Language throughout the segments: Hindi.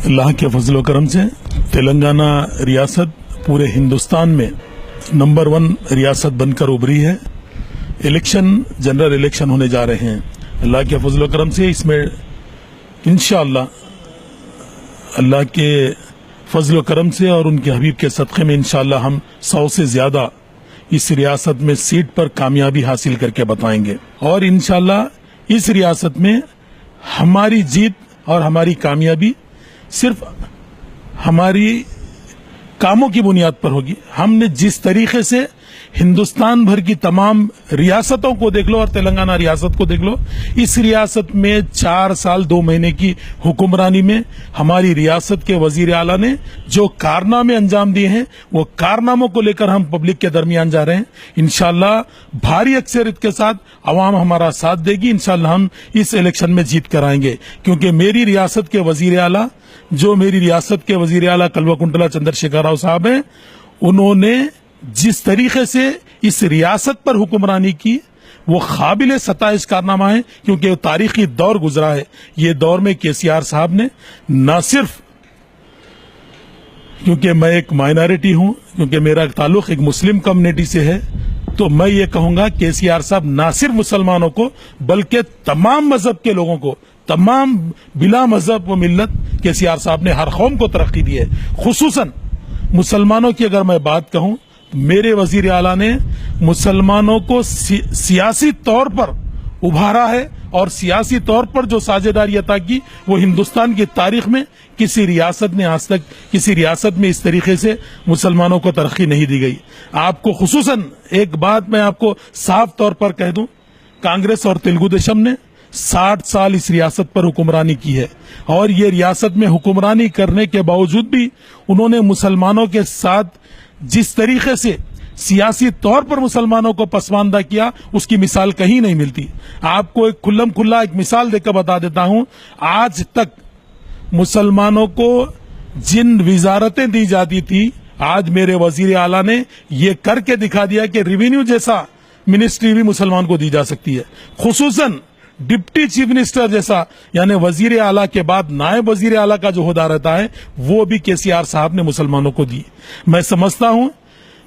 अल्लाह के फजल करम से तेलंगाना रियासत पूरे हिंदुस्तान में नंबर 1 रियासत बनकर उभरी है। जनरल इलेक्शन होने जा रहे हैं। अल्लाह के फजल करम से इसमें इंशाअल्लाह अल्लाह के फजल करम से और उनके हबीब के सदक़े में इंशाअल्लाह हम 100 से ज्यादा इस रियासत में सीट पर कामयाबी हासिल करके बताएंगे और इंशाअल्लाह इस रियासत में हमारी जीत और हमारी कामयाबी सिर्फ हमारी कामों की बुनियाद पर होगी। हमने जिस तरीके से हिंदुस्तान भर की तमाम रियासतों को देख लो और तेलंगाना रियासत को देख लो, इस रियासत में 4 साल 2 महीने की हुक्मरानी में हमारी रियासत के वजीर आला ने जो कारनामे अंजाम दिए हैं वो कारनामों को लेकर हम पब्लिक के दरमियान जा रहे हैं। इंशाअल्लाह भारी अक्सरियत के साथ अवाम हमारा साथ देगी। इंशाअल्लाह हम इस इलेक्शन में जीत कर आएंगे क्योंकि मेरी रियासत के वजीर आला कल्वाकुंतला चंद्रशेखर राव साहब हैं, उन्होंने जिस तरीके से इस रियासत पर हुक्मरानी की वो काबिल सताइश कारनामा है क्योंकि वो तारीखी दौर गुजरा है। ये दौर में केसीआर साहब ने न सिर्फ, क्योंकि मैं एक माइनॉरिटी हूं, क्योंकि मेरा ताल्लुक एक मुस्लिम कम्युनिटी से है, तो मैं ये कहूंगा केसीआर साहब न सिर्फ मुसलमानों को बल्कि तमाम मजहब के लोगों को, तमाम बिला मजहब व मिल्लत केसीआर साहब ने हर कौम को तरक्की दी है। खुसूसन मुसलमानों की अगर मैं बात कहूं, मेरे वजीर आला ने मुसलमानों को सियासी तौर पर उभारा है और सियासी तौर पर जो साझेदारी अता की वो हिंदुस्तान की तारीख में किसी रियासत ने आज तक किसी रियासत में इस तरीके से मुसलमानों को तरक्की नहीं दी गई। आपको खुसूसन एक बात मैं आपको साफ तौर पर कह दूं, कांग्रेस और तेलुगु देशम ने 60 साल इस रियासत पर हुक्मरानी की है और ये रियासत में हुक्मरानी करने के बावजूद भी उन्होंने मुसलमानों के साथ जिस तरीके से सियासी तौर पर मुसलमानों को पसमानदा किया उसकी मिसाल कहीं नहीं मिलती। आपको एक खुल्लम खुल्ला एक मिसाल देकर बता देता हूं, आज तक मुसलमानों को जिन विजारतें दी जाती थी, आज मेरे वजीर आला ने ये करके दिखा दिया कि रेवेन्यू जैसा मिनिस्ट्री भी मुसलमान को दी जा सकती है। खुसूसन डिप्टी चीफ मिनिस्टर जैसा, यानी वजीर आला के बाद नायब वजीर आला का जो होदा रहता है वो भी केसीआर साहब ने मुसलमानों को दी। मैं समझता हूं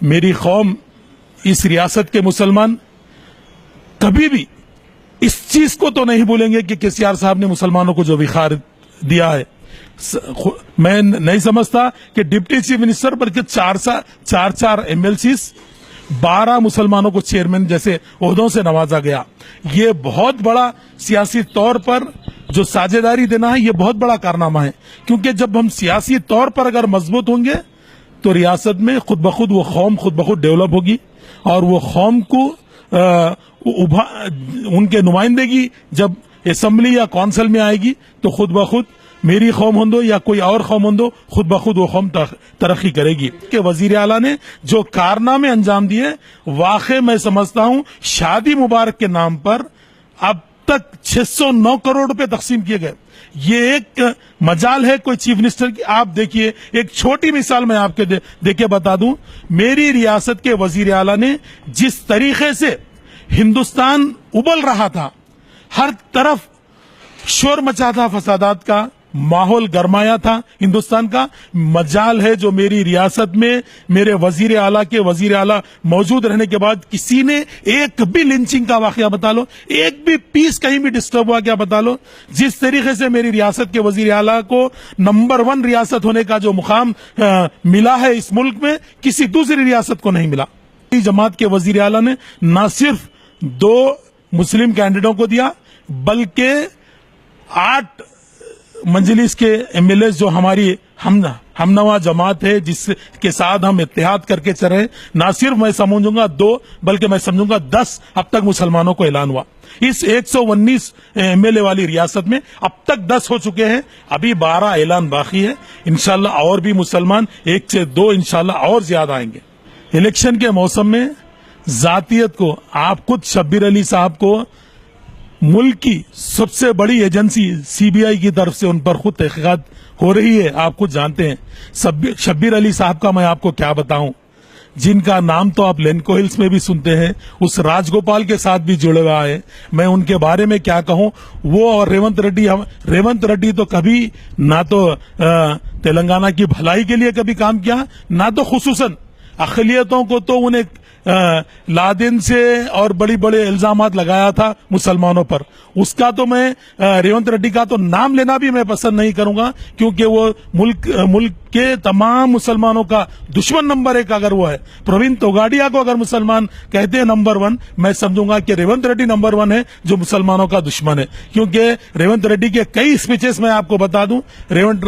मेरी कौम, इस रियासत के मुसलमान कभी भी इस चीज को तो नहीं भूलेंगे कि केसीआर साहब ने मुसलमानों को जो विखार दिया है। मैं नहीं समझता कि डिप्टी चीफ मिनिस्टर बल्कि 4 एमएलसीज 12 मुसलमानों को चेयरमैन जैसे ओहदों से नवाजा गया। ये बहुत बड़ा सियासी तौर पर जो साझेदारी देना है, ये बहुत बड़ा कारनामा है क्योंकि जब हम सियासी तौर पर अगर मजबूत होंगे तो रियासत में खुद ब खुद वो कौम खुद ब खुद डेवलप होगी और वो कौम को उनके नुमाइंदगी जब असेंबली या काउंसिल में आएगी तो खुद ब खुद मेरी कौम हो या कोई और कौम हो, खुद ब खुद वो कौम तरक्की करेगी। कि वजीर आला ने जो कारनामे अंजाम दिए, वाकई मैं समझता हूं शादी मुबारक के नाम पर अब तक 609 करोड़ रुपए तकसीम किए गए। ये एक मजाल है कोई चीफ मिनिस्टर की। आप देखिए, एक छोटी मिसाल मैं आपके देके बता दूं, मेरी रियासत के वजीर आला ने जिस तरीके से हिंदुस्तान उबल रहा था, हर तरफ शोर मचा था, फसादात का माहौल गरमाया था हिंदुस्तान का, मजाल है जो मेरी रियासत में मेरे वजीर आला मौजूद रहने के बाद किसी ने एक भी लिंचिंग का वाकया बता लो, एक भी पीस कहीं भी डिस्टर्ब हुआ क्या बता लो। जिस तरीके से मेरी रियासत के वजीर आला को नंबर 1 रियासत होने का जो मुकाम मिला है इस मुल्क में, किसी दूसरी रियासत को नहीं मिला। जमात के वजीर आला ने न सिर्फ 2 मुस्लिम कैंडिडेटों को दिया बल्कि 8 मंजलिस के एमएलए जो हमारी हमनवा जमात है जिसके साथ हम इत्तेहाद करके चल रहे, ना सिर्फ मैं समझूंगा 2 बल्कि मैं समझूंगा 10 अब तक मुसलमानों को ऐलान हुआ। इस 119 एमएलए वाली रियासत में अब तक 10 हो चुके हैं, अभी 12 ऐलान बाकी है। इंशाल्लाह और भी मुसलमान 1 से 2 इंशाल्लाह और ज्यादा आएंगे। इलेक्शन के मौसम में जातियत को, आप खुद शब्बीर अली साहब को मुल्क की सबसे बड़ी एजेंसी सीबीआई की तरफ से उन पर खुद तहकीकात हो रही है, आप खुद जानते हैं। शब्बीर अली साहब का मैं आपको क्या बताऊं, जिनका नाम तो आप लेनको हिल्स में भी सुनते हैं, उस राजगोपाल के साथ भी जुड़े हुआ है। मैं उनके बारे में क्या कहूं, वो और रेवंत रेड्डी तो कभी ना तो तेलंगाना की भलाई के लिए कभी काम किया, ना तो खुसूसन अक़लियतों को तो उन्हें लादेन से और बड़ी बड़े इल्जामात लगाया था मुसलमानों पर। उसका तो मैं रेवंत रेड्डी का तो नाम लेना भी मैं पसंद नहीं करूंगा, क्योंकि वो मुल्क के तमाम मुसलमानों का दुश्मन नंबर 1 अगर वो है। प्रवीण तोगाड़िया को अगर मुसलमान कहते हैं नंबर 1, मैं समझूंगा कि रेवंत रेड्डी नंबर 1 है जो मुसलमानों का दुश्मन है। क्योंकि रेवंत रेड्डी के कई स्पीचेस मैं आपको बता दूं रेवंत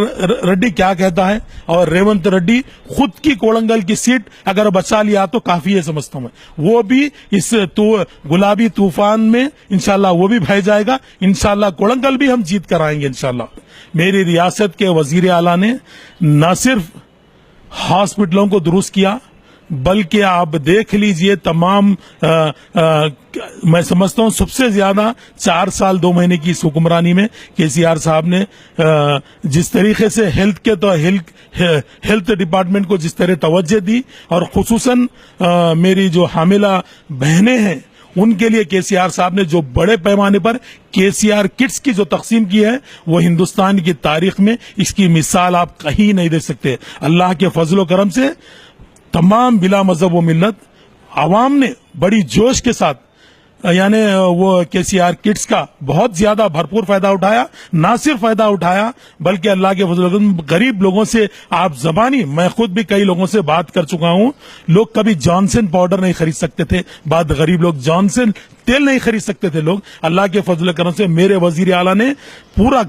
रेड्डी क्या कहता है, और रेवंत रेड्डी खुद की कोड़ंगल की सीट अगर बचा लिया तो काफी है समझता हूं मैं। वो भी इस गुलाबी तूफान में इंशाल्लाह वो भी बह जाएगा। इंशाल्लाह कोड़ंगल भी हम जीत कर आएंगे इंशाल्लाह। मेरी रियासत के वजीर आला ने न सिर्फ हॉस्पिटलों को दुरुस्त किया, बल्कि आप देख लीजिए तमाम मैं समझता हूं सबसे ज्यादा 4 साल 2 महीने की इस हुक्मरानी में केसीआर साहब ने जिस तरीके से हेल्थ डिपार्टमेंट को जिस तरह तवज्जो दी, और खुसूसन मेरी जो हामिला बहनें हैं उनके लिए केसीआर साहब ने जो बड़े पैमाने पर केसीआर किट्स की जो तकसीम की है, वो हिंदुस्तान की तारीख में इसकी मिसाल आप कहीं नहीं दे सकते। अल्लाह के फजलो करम से तमाम बिला मजहब व मिल्लत आवाम ने बड़ी जोश के साथ यानी वो केसीआर किट्स का बहुत ज्यादा भरपूर फायदा उठाया। ना सिर्फ फायदा उठाया बल्कि अल्लाह के फजल गरीब लोगों से आप जबानी, मैं खुद भी कई लोगों से बात कर चुका हूं, लोग कभी जॉनसन पाउडर नहीं खरीद सकते थे, बात गरीब लोग जॉनसन तेल नहीं खरीद सकते थे लोग। अल्लाह के फजल करम से मेरे वजीर आला ने पूरा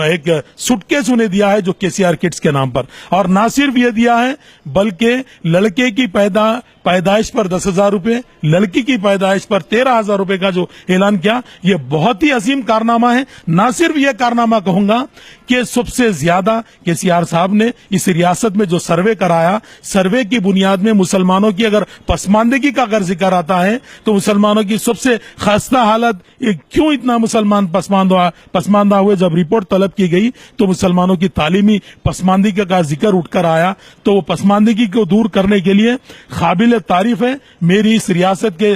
एक सुटकेस उन्हें दिया है जो केसीआर किट्स के नाम पर। और ना सिर्फ ये दिया है बल्कि लड़के की पैदाइश पर 10,000 रुपए, लड़की की पैदाइश पर 13,000 रुपए का जो ऐलान किया, ये बहुत ही अजीम कारनामा है। ना सिर्फ ये कारनामा कहूंगा कि सबसे ज्यादा केसीआर साहब ने इस रियासत में जो सर्वे कराया, सर्वे की बुनियाद में मुसलमानों की अगर पसमानदगी का अगर जिक्र आता है तो मुसलमानों की सबसे खस्ता हालत, क्यों इतना मुसलमान पसमानदा हुए, जब रिपोर्ट तलब की गई तो मुसलमानों की तालीमी पसमानदगी का जिक्र उठकर आया। तो वो पसमानदगी को दूर करने के लिए काबिल तारीफ है मेरी इस रियासत के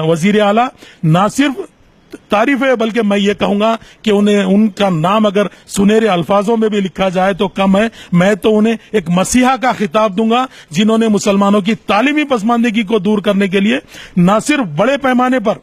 वजीर आला। ना सिर्फ तारीफ है बल्कि मैं ये कहूंगा कि उन्हें उनका नाम अगर सुनहरे अल्फाजों में भी लिखा जाए तो कम है। मैं तो उन्हें एक मसीहा का खिताब दूंगा जिन्होंने मुसलमानों की तालीमी पसमानदगी को दूर करने के लिए न सिर्फ बड़े पैमाने पर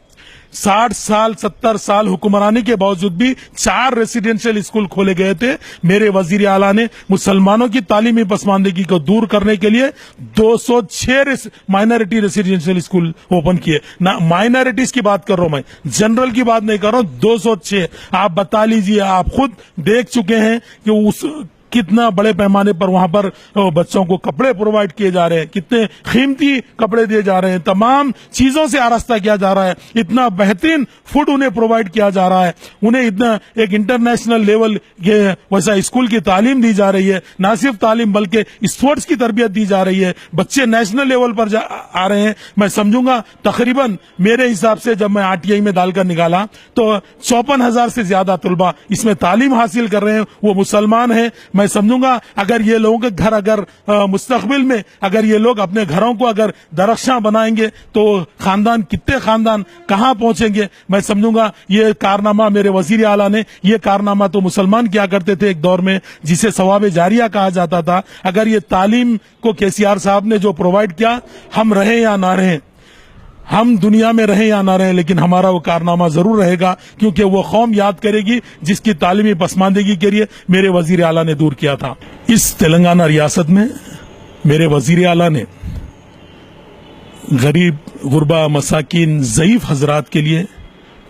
60 साल 70 साल हुक्मरानी के बावजूद भी 4 रेसिडेंशियल स्कूल खोले गए थे। मेरे वजीर आला ने मुसलमानों की तालीमी पसमानदगी को दूर करने के लिए 206 माइनॉरिटी रेसिडेंशियल स्कूल ओपन किए। ना माइनॉरिटीज की बात कर रहा हूं मैं, जनरल की बात नहीं कर रहा हूं। 206 आप बता लीजिए, आप खुद देख चुके हैं कि उस कितना बड़े पैमाने पर वहां पर बच्चों को कपड़े प्रोवाइड किए जा रहे हैं, कितने कीमती कपड़े दिए जा रहे हैं, तमाम चीजों से आरास्ता किया जा रहा है, इतना बेहतरीन फूड उन्हें प्रोवाइड किया जा रहा है, उन्हें इतना एक इंटरनेशनल लेवल के वैसा स्कूल की तालीम दी जा रही है। ना सिर्फ तालीम बल्कि स्पोर्ट्स की तरबियत दी जा रही है, बच्चे नेशनल लेवल पर आ रहे हैं। मैं समझूंगा तकरीबन मेरे हिसाब से जब मैं आरटीआई में डालकर निकाला तो 54,000 से ज्यादा तलबा इसमें तालीम हासिल कर रहे हैं, वो मुसलमान हैं। मैं समझूंगा अगर ये लोगों के घर अगर मुस्तकबिल में अगर ये लोग अपने घरों को अगर दरख्शां बनाएंगे तो कितने खानदान कहां पहुंचेंगे। मैं समझूंगा ये कारनामा मेरे वजीर आला ने, ये कारनामा तो मुसलमान किया करते थे एक दौर में जिसे सवाब जारिया कहा जाता था। अगर ये तालीम को केसीआर साहब ने जो प्रोवाइड किया, हम रहें या ना रहें, हम दुनिया में रहें या ना रहें, लेकिन हमारा वो कारनामा जरूर रहेगा, क्योंकि वो कौम याद करेगी जिसकी तालीमी पसमानदगी के लिए मेरे वजीर आला ने दूर किया था। इस तेलंगाना रियासत में मेरे वजीर आला ने गरीब गुरबा मसाकिन ज़ईफ हजरात के लिए,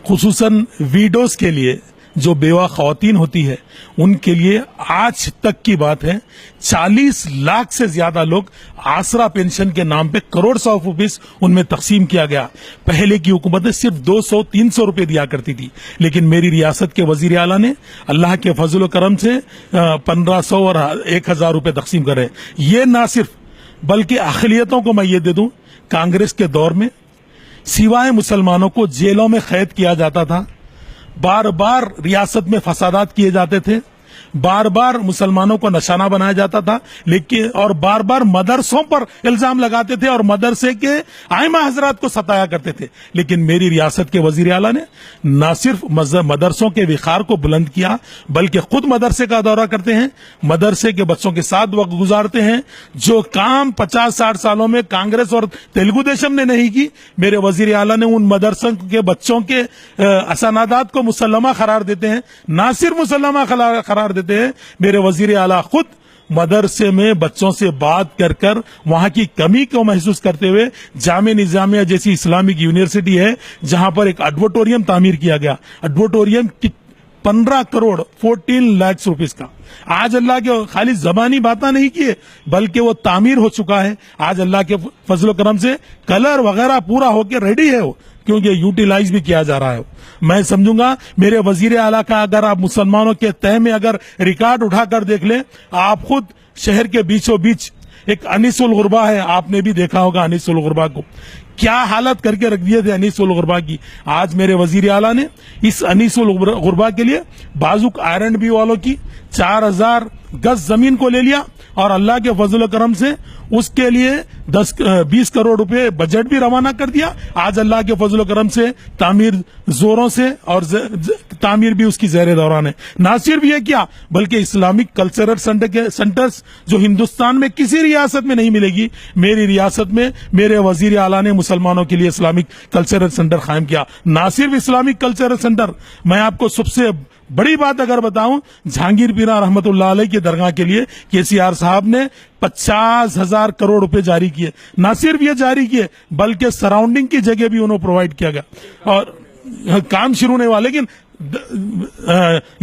खुसूसन वीडोज के लिए, जो बेवा खवातीन होती है उनके लिए आज तक की बात है 40 लाख से ज्यादा लोग आसरा पेंशन के नाम पे करोड़ ऑफ रुपीस उनमें तकसीम किया गया। पहले की हुकूमतें सिर्फ 200-300 रुपए दिया करती थी, लेकिन मेरी रियासत के वजीर आला ने अल्लाह के फजल करम से 1500 और 1000 रुपए तकसीम करे। ये ना सिर्फ बल्कि अक़लियतों को मैं ये दे दूं, कांग्रेस के दौर में सिवाय मुसलमानों को जेलों में कैद किया जाता था, बार बार रियासत में फसादात किए जाते थे, बार बार मुसलमानों को निशाना बनाया जाता था, लेकिन और बार बार मदरसों पर इल्जाम लगाते थे और मदरसे के आइमा हजरात को सताया करते थे। लेकिन मेरी रियासत के वजीर आला ने न सिर्फ मदरसों के विखार को बुलंद किया, बल्कि खुद मदरसे का दौरा करते हैं, मदरसे के बच्चों के साथ वक्त गुजारते हैं। जो काम 50-60 सालों में कांग्रेस और तेलुगु देशम ने नहीं की, मेरे वजीर आला ने उन मदरसों के बच्चों के असनादात को मुसल्लमा करार देते हैं। ना सिर्फ मुसल्लमा करार देते हैं, मेरे वजीर आला खुद मदरसे में बच्चों से बात कर कर वहां की कमी को महसूस करते हुए जामे निजामिया जैसी इस्लामिक यूनिवर्सिटी है, जहां पर एक एडवर्टोरियम तामीर किया गया, एडवर्टोरियम की 15 करोड़ 14 लाख रुपीस का। आज अल्लाह के खाली जबानी बातें नहीं किए, बल्कि वो तामीर हो चुका है। आज अल्लाह के फजल करम से कलर वगैरह पूरा होकर रेडी है वो, क्योंकि यूटिलाइज भी किया जा रहा है। मैं समझूंगा मेरे वजीर आला का अगर आप मुसलमानों के तह में अगर रिकॉर्ड उठाकर देख ले, आप खुद शहर के बीचों बीच एक अनीसुल गुरबा है, आपने भी देखा होगा अनीसुल गुरबा को, क्या हालत करके रख दिए थे अनीसुल गुरबा की। आज मेरे वजीर आला ने इस अनीसुल गुरबा के लिए बाजुक आयरन बी वालों की 4000 गज जमीन को ले लिया और अल्लाह के फजल करम से उसके लिए 10-20 करोड़ रुपए बजट भी रवाना कर दिया। आज अल्लाह के फजल करम से तामीर जोरों से और तामीर भी उसकी ज़ेरे दौरान है। ना सिर्फ ये क्या, बल्कि इस्लामिक कल्चरल सेंटर्स जो हिंदुस्तान में किसी रियासत में नहीं मिलेगी, मेरी रियासत में मेरे वजीर आला ने मुसलमानों के लिए इस्लामिक कल्चरल सेंटर कायम किया। ना सिर्फ इस्लामिक कल्चरल सेंटर, मैं आपको सबसे बड़ी बात अगर बताऊं, जहांगीर पीरा रहमतुल्लाह अलैह की दरगाह के लिए केसीआर साहब ने 50,000 करोड़ रुपए जारी किए। ना सिर्फ ये जारी किए, बल्कि सराउंडिंग की जगह भी उन्हें प्रोवाइड किया गया और काम शुरू नहीं हुआ। लेकिन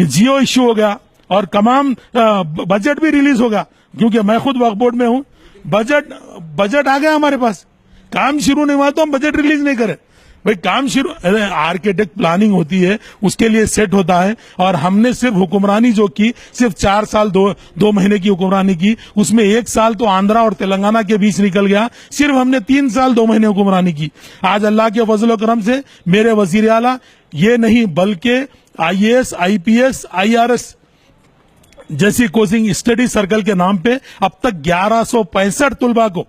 जियो इश्यू हो गया और तमाम बजट भी रिलीज होगा, क्योंकि मैं खुद वक्फ बोर्ड में हूं। बजट आ गया हमारे पास, काम शुरू नहीं हुआ तो हम बजट रिलीज नहीं करें। भाई काम शुरू, आर्किटेक्ट प्लानिंग होती है, उसके लिए सेट होता है। और हमने सिर्फ हुक्मरानी जो की, सिर्फ 4 साल 2 महीने की हुक्मरानी की, उसमें 1 साल तो आंध्रा और तेलंगाना के बीच निकल गया। सिर्फ हमने 3 साल 2 महीने हुक्मरानी की। आज अल्लाह के फजल करम से मेरे वजीर आला ये नहीं, बल्कि IAS, IPS, IRS जैसी कोचिंग स्टडी सर्कल के नाम पे अब तक 1165 तुलबा को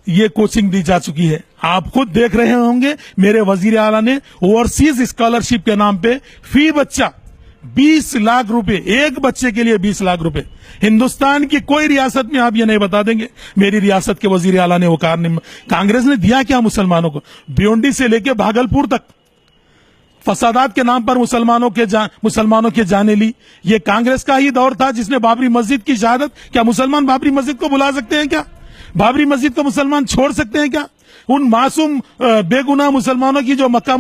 ये कोचिंग दी जा चुकी है। आप खुद देख रहे होंगे मेरे वजीर आला ने ओवरसीज स्कॉलरशिप के नाम पे फी बच्चा 20 लाख रुपए, एक बच्चे के लिए 20 लाख रुपए। हिंदुस्तान की कोई रियासत में आप ये नहीं बता देंगे मेरी रियासत के वजीर आला ने वो कांग्रेस ने दिया क्या मुसलमानों को। भिवंडी से लेके भागलपुर तक फसादात के नाम पर मुसलमानों के जाने ली। ये कांग्रेस का ही दौर था जिसने बाबरी मस्जिद की शहादत, क्या मुसलमान बाबरी मस्जिद को बुला सकते हैं क्या? बाबरी मस्जिद को मुसलमान छोड़ सकते हैं क्या? उन मासूम बेगुनाह मुसलमानों की जो मक्का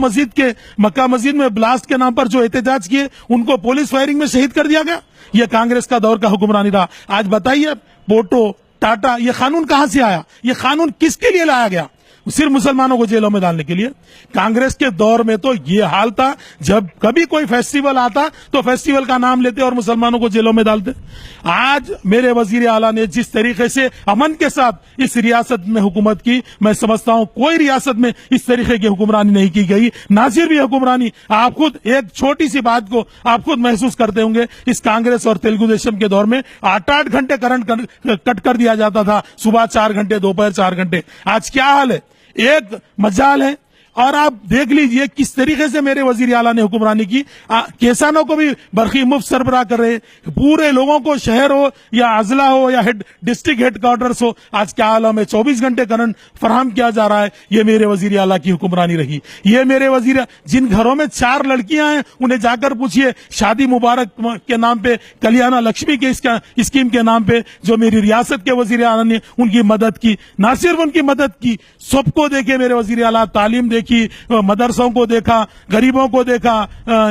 मस्जिद में ब्लास्ट के नाम पर जो एहतजाज किए, उनको पुलिस फायरिंग में शहीद कर दिया गया। यह कांग्रेस का दौर का हुक्मरानी रहा। आज बताइए, पोटो, टाटा, ये कानून कहां से आया? ये कानून किसके लिए लाया गया? सिर्फ मुसलमानों को जेलों में डालने के लिए। कांग्रेस के दौर में तो ये हाल था, जब कभी कोई फेस्टिवल आता तो फेस्टिवल का नाम लेते और मुसलमानों को जेलों में डालते। आज मेरे वजीर आला ने जिस तरीके से अमन के साथ इस रियासत में हुकूमत की, मैं समझता हूं कोई रियासत में इस तरीके की हुक्मरानी नहीं की गई। ना सिर्फ ये हुक्मरानी, आप खुद एक छोटी सी बात को आप खुद महसूस करते होंगे, इस कांग्रेस और तेलुगु देशम के दौर में 8-8 घंटे करंट कट कर दिया जाता था, सुबह 4 घंटे, दोपहर 4 घंटे। आज क्या हाल है? एक मजाल है। और आप देख लीजिए किस तरीके से मेरे वजीर आला ने हुक्मरानी की। किसानों को भी बरखी मुफ्त सरबराह कर रहे, पूरे लोगों को, शहर हो या अजला हो या डिस्ट्रिक्ट हेडक्वार्टर्स हो, आज क्या हाल में 24 घंटे करंट फराहम किया जा रहा है। ये मेरे वजीर आला की हुक्मरानी रही। ये मेरे वजीर, जिन घरों में 4 लड़कियां हैं, उन्हें जाकर पूछिए, शादी मुबारक के नाम पे, कल्याणा लक्ष्मी के स्कीम के नाम पे जो मेरी रियासत के वजीर आला ने उनकी मदद की। ना सिर्फ उनकी मदद की, सबको देखे मेरे वजीर आला, तालीम देखी, मदरसों को देखा, गरीबों को देखा,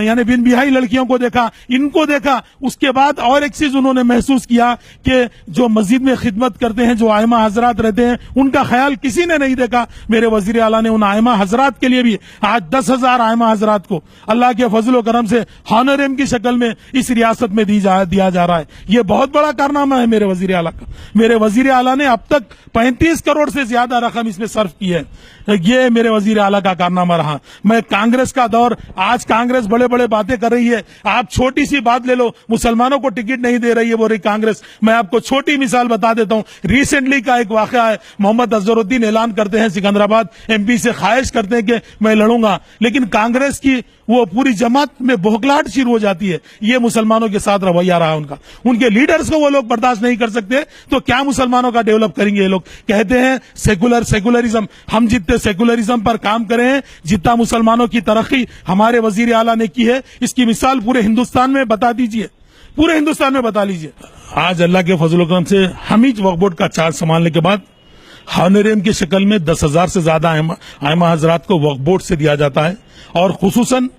यानी बिन बिहाई लड़कियों को देखा, इनको देखा। उसके बाद और एक चीज उन्होंने महसूस किया कि जो मस्जिद में खिदमत करते हैं, जो आयमा हजरात रहते हैं, उनका ख्याल किसी ने नहीं देखा। मेरे वजीर आला ने उन आयमा हजरात के लिए भी आज 10,000 आयमा हजरात को अल्लाह के फजल करम से हॉनरेम की शक्ल में इस रियासत में दिया जा रहा है। यह बहुत बड़ा कारनामा है मेरे वजीर आला का। मेरे वजीर आला ने अब तक 35 करोड़ से ज्यादा रकम इसमें सर्व की है। ये मेरे वजीर आला का कारनामा रहा। मैं कांग्रेस का दौर, आज कांग्रेस बड़े बड़े बातें कर रही है, आप छोटी सी बात ले लो, मुसलमानों को टिकट नहीं दे रही है वो रही कांग्रेस। मैं आपको छोटी मिसाल बता देता हूं, रिसेंटली का एक वाकया है, मोहम्मद अजहरुद्दीन ऐलान करते हैं सिकंदराबाद एमपी से, ख्वाहिश करते हैं कि मैं लड़ूंगा, लेकिन कांग्रेस की वो पूरी जमात में बौखलाहट शुरू हो जाती है। ये मुसलमानों के साथ रवैया रहा उनका, उनके लीडर्स को वो लोग बर्दाश्त नहीं कर सकते, तो क्या मुसलमानों का डेवलप करेंगे ये लोग। कहते हैं सेकुलरिज्म, हम जितने सेकुलरिज्म पर काम करे हैं, जितना मुसलमानों की तरक्की हमारे वजीर आला ने की है, इसकी मिसाल पूरे हिंदुस्तान में बता दीजिए, पूरे हिंदुस्तान में बता लीजिए। आज अल्लाह के फजल करम से हम ही वक्फ बोर्ड का चार्ज संभालने के बाद हॉनरेरियम की शक्ल में 10,000 से ज्यादा आयमा हजरात को वक्फ बोर्ड से दिया जाता है, और खुसूसन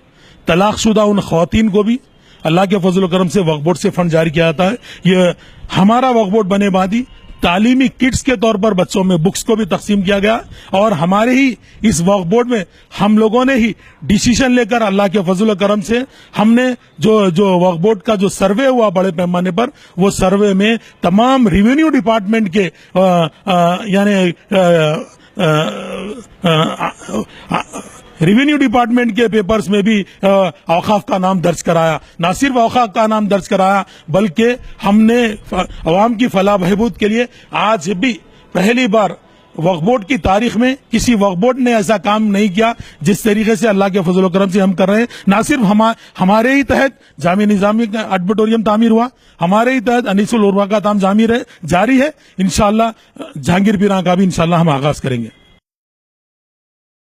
तलाकशुदा उन खवातीन को भी अल्लाह के फजल करम से वक्फ बोर्ड से फंड जारी किया जाता है। ये हमारा वक्फ बोर्ड बने बाद ही तालीमी किट्स के तौर पर बच्चों में बुक्स को भी तकसीम किया गया, और हमारे ही इस वक्फ बोर्ड में हम लोगों ने ही डिसीजन लेकर अल्लाह के फजल करम से हमने जो वक्फ बोर्ड का जो सर्वे हुआ बड़े पैमाने पर, वो सर्वे में तमाम रेवेन्यू डिपार्टमेंट के यानी रेवेन्यू डिपार्टमेंट के पेपर्स में भी औकाफ का नाम दर्ज कराया। ना सिर्फ औकाफ का नाम दर्ज कराया, बल्कि हमने अवाम की फलाह बहबूद के लिए आज भी पहली बार वक्फ बोर्ड की तारीख में किसी वक्फ बोर्ड ने ऐसा काम नहीं किया जिस तरीके से अल्लाह के फजल करम से हम कर रहे हैं। ना सिर्फ हमारे ही तहत जामिया निजामी का ऑडिटोरियम तामीर हुआ, हमारे ही तहत अनीसुल उर्वा का काम जारी है, इंशाअल्लाह जहांगीर पीरा का भी इंशाअल्लाह हम आगाज करेंगे।